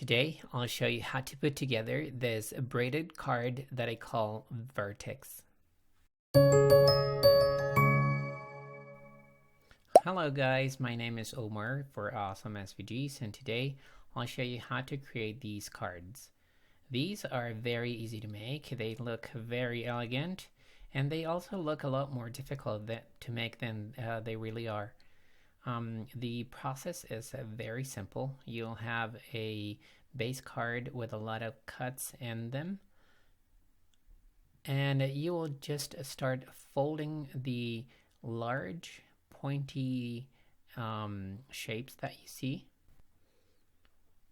Today, I'll show you how to put together this braided card that I call Vertex. Hello guys, my name is Omar for Awesome SVGs, and today I'll show you how to create these cards. These are very easy to make, they look very elegant, and they also look a lot more difficult to make than they really are. The process is very simple. You'll have a base card with a lot of cuts in them, and you will just start folding the large pointy shapes that you see.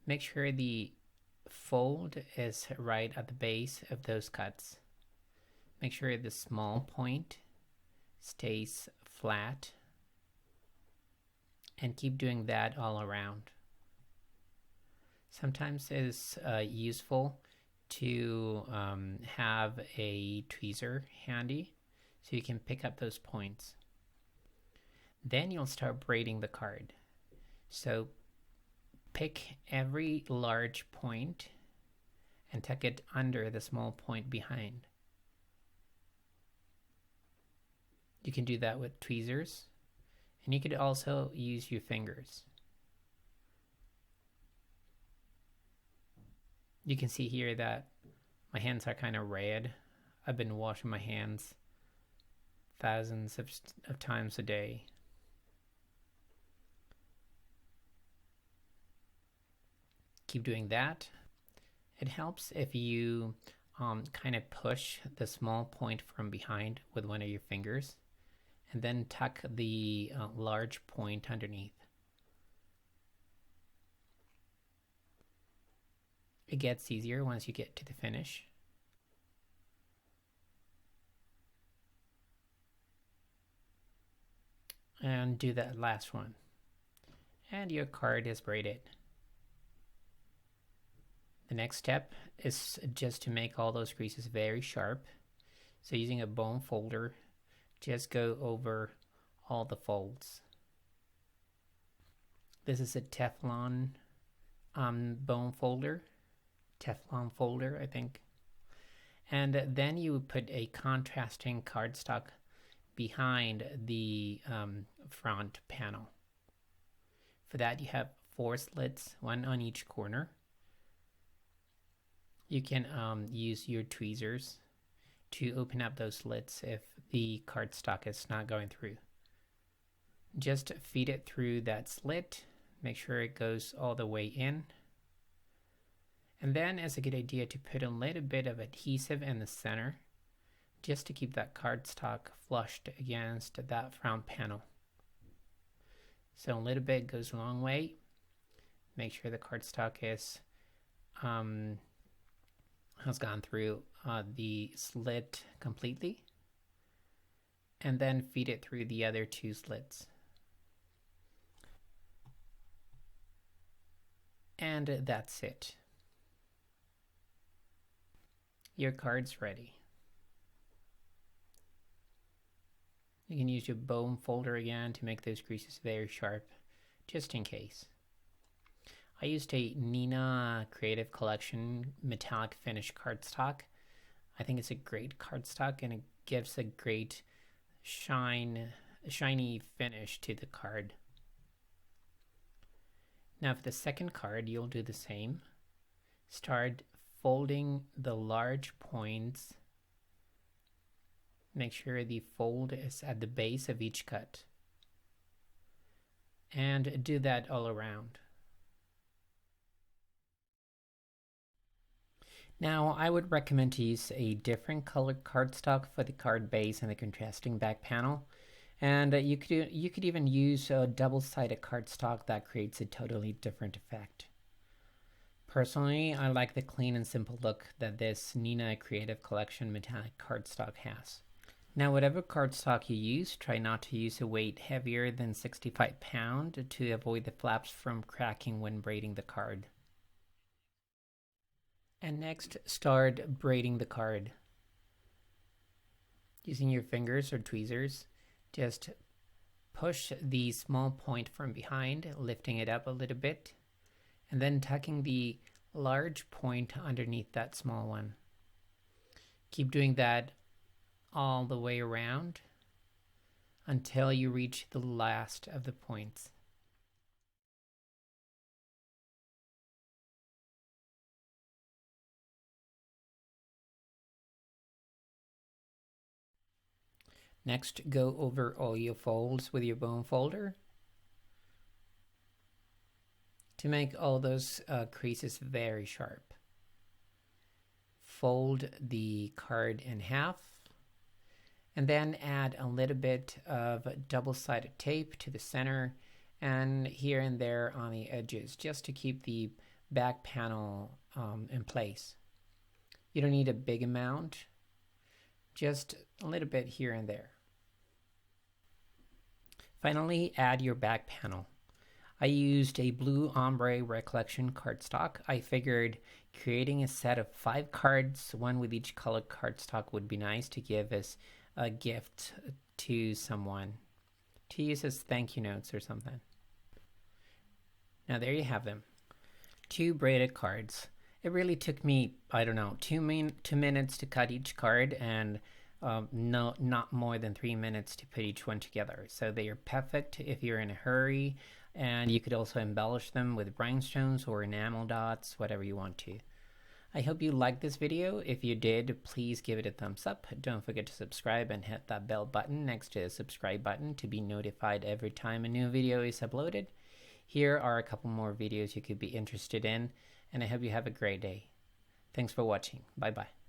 Make sure the fold is right at the base of those cuts. Make sure the small point stays flat, and keep doing that all around. Sometimes it's useful to have a tweezer handy so you can pick up those points. Then you'll start braiding the card. So pick every large point and tuck it under the small point behind. You can do that with tweezers, and you could also use your fingers. You can see here that my hands are kind of red. I've been washing my hands thousands of times a day. Keep doing that. It helps if you kind of push the small point from behind with one of your fingers, and then tuck the large point underneath. It gets easier once you get to the finish. And do that last one. And your card is braided. The next step is just to make all those creases very sharp. So using a bone folder, just go over all the folds. This is a Teflon bone folder. Teflon folder, I think. And then you put a contrasting cardstock behind the front panel. For that, you have 4 slits, 1 on each corner. You can use your tweezers to open up those slits if the cardstock is not going through. Just feed it through that slit. Make sure it goes all the way in. And then it's a good idea to put a little bit of adhesive in the center, just to keep that cardstock flushed against that front panel. So a little bit goes a long way. Make sure the cardstock is has gone through the slit completely, and then feed it through the other 2 slits. And that's it. Your card's ready. You can use your bone folder again to make those creases very sharp, just in case. I used a Nina Creative Collection metallic finish cardstock. I think it's a great cardstock, and it gives a great shiny finish to the card. Now for the second card, you'll do the same. Start folding the large points. Make sure the fold is at the base of each cut. And do that all around. Now, I would recommend to use a different colored cardstock for the card base and the contrasting back panel. And you could even use a double-sided cardstock that creates a totally different effect. Personally, I like the clean and simple look that this Nina Creative Collection metallic cardstock has. Now, whatever cardstock you use, try not to use a weight heavier than 65 pounds to avoid the flaps from cracking when braiding the card. And next, start braiding the card. Using your fingers or tweezers, just push the small point from behind, lifting it up a little bit, and then tucking the large point underneath that small one. Keep doing that all the way around until you reach the last of the points. Next, go over all your folds with your bone folder to make all those creases very sharp. Fold the card in half and then add a little bit of double-sided tape to the center and here and there on the edges just to keep the back panel in place. You don't need a big amount, just a little bit here and there. Finally, add your back panel. I used a blue ombre recollection cardstock. I figured creating a set of 5 cards, one with each colored cardstock, would be nice to give as a gift to someone, to use as thank you notes or something. Now there you have them. 2 braided cards. It really took me, I don't know, 2 minutes to cut each card and not more than 3 minutes to put each one together. So they are perfect if you're in a hurry, and you could also embellish them with rhinestones or enamel dots, whatever you want to. I hope you liked this video. If you did, please give it a thumbs up. Don't forget to subscribe and hit that bell button next to the subscribe button to be notified every time a new video is uploaded. Here are a couple more videos you could be interested in, and I hope you have a great day. Thanks for watching. Bye bye.